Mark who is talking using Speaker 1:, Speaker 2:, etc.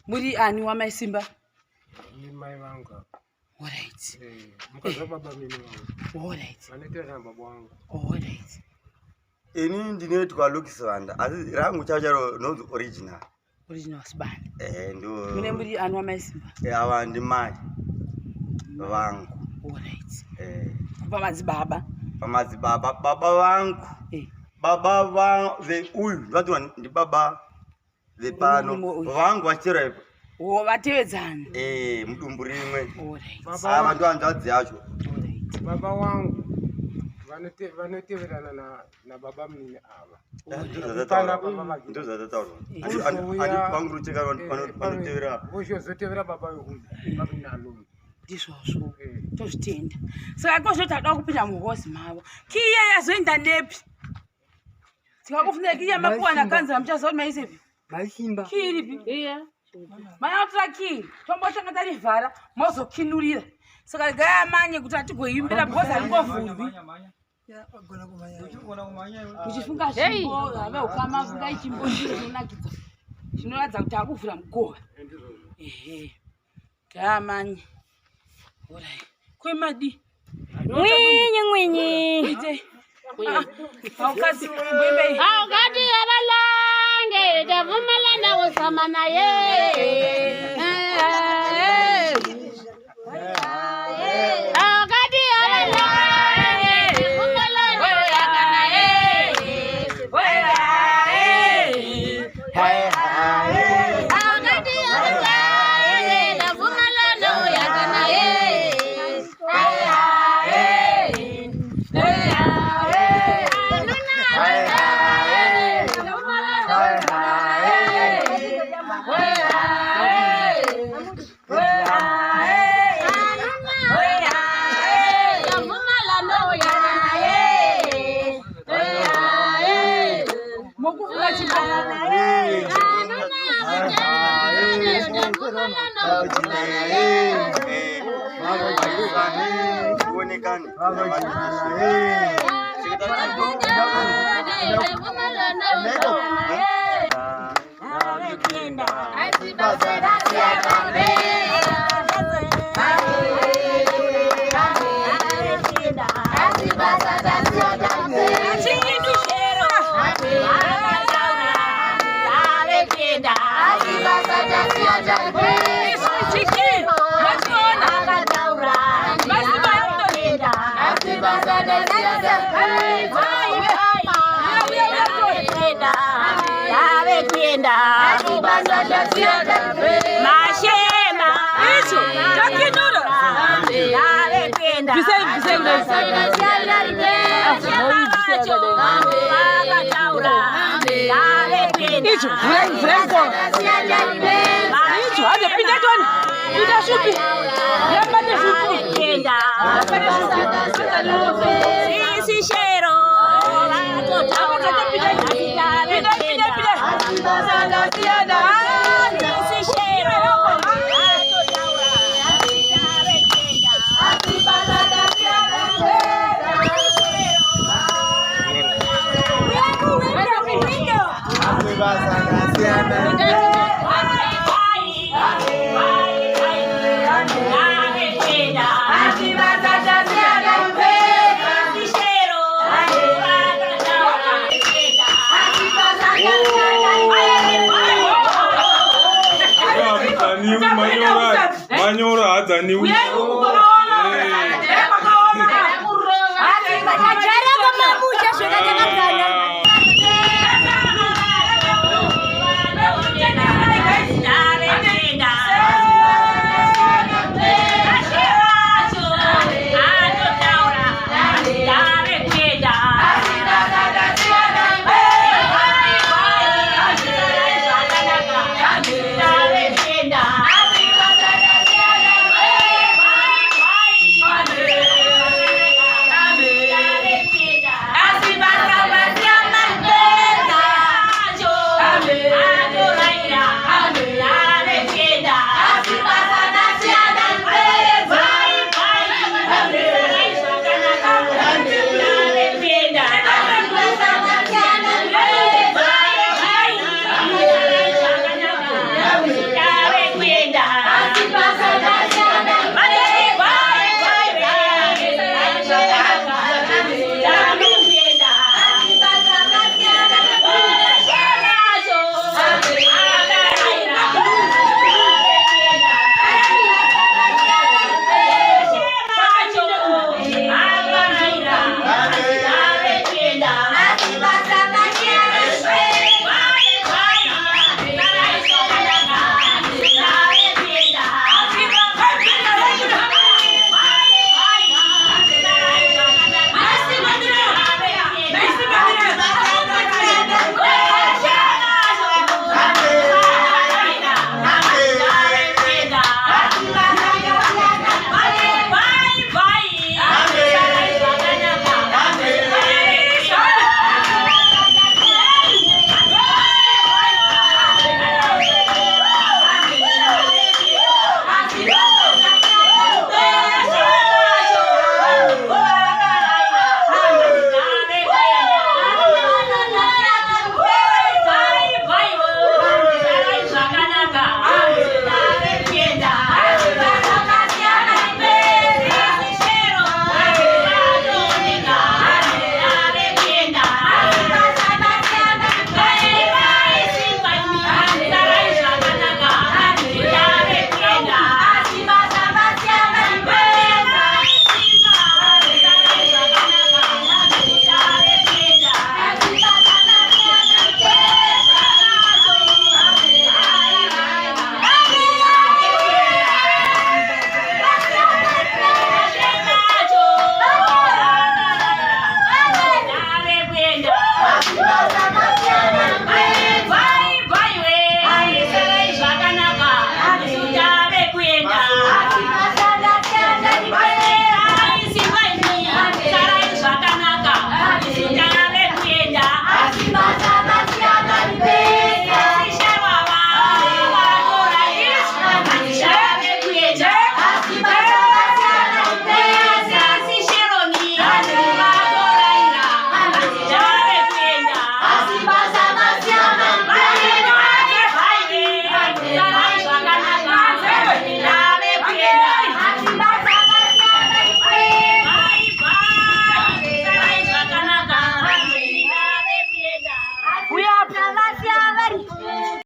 Speaker 1: Muri ani wa mai Simba?
Speaker 2: Ni mai wangu.
Speaker 1: Alright.
Speaker 2: Mkaza baba mimi wangu.
Speaker 1: Alright.
Speaker 2: Anetera baba wangu.
Speaker 1: Alright.
Speaker 3: Ini ndine twalukisanda. Asi rangu chacharo no original.
Speaker 1: Original sibani.
Speaker 3: Ndo.
Speaker 1: Mune muri ani wa mai Simba?
Speaker 3: Awa ndi mai. Wangu.
Speaker 1: Alright.
Speaker 3: Pamazi
Speaker 1: baba
Speaker 3: wangu. Baba wangu uyu vatwa ndi baba vepano wangu wachira
Speaker 1: vatevedzana
Speaker 3: mudumbu rimwe
Speaker 2: baba
Speaker 3: ndo anzadzi yacho
Speaker 2: baba wangu vanoteverana na baba mnini ava
Speaker 3: ndo zvatataura panguruteka vanotevera
Speaker 2: vozotevera baba vaminalumi
Speaker 1: ndizvozvo tozvitenda saka kozvoti ada kupinda muhosi mavo kiya yazoenda nepi tikakufunira kiya makuwana kanzira muchaziva kuti maisepi
Speaker 2: maisimba
Speaker 1: kiripi mayaotora kii tombotanga tarivhara mozokinurira saka gaya manye kuti atigoimbira bhozi aringovhurwi uchifunga zvimbo ave ukama funga ichimbo chinonakidza chinoratidza kuti akuvhura mugova gaya manye orai kwemadi
Speaker 4: mwinyi
Speaker 1: aukati
Speaker 4: avalange tavumelana kusama naye
Speaker 5: Manyora hadzani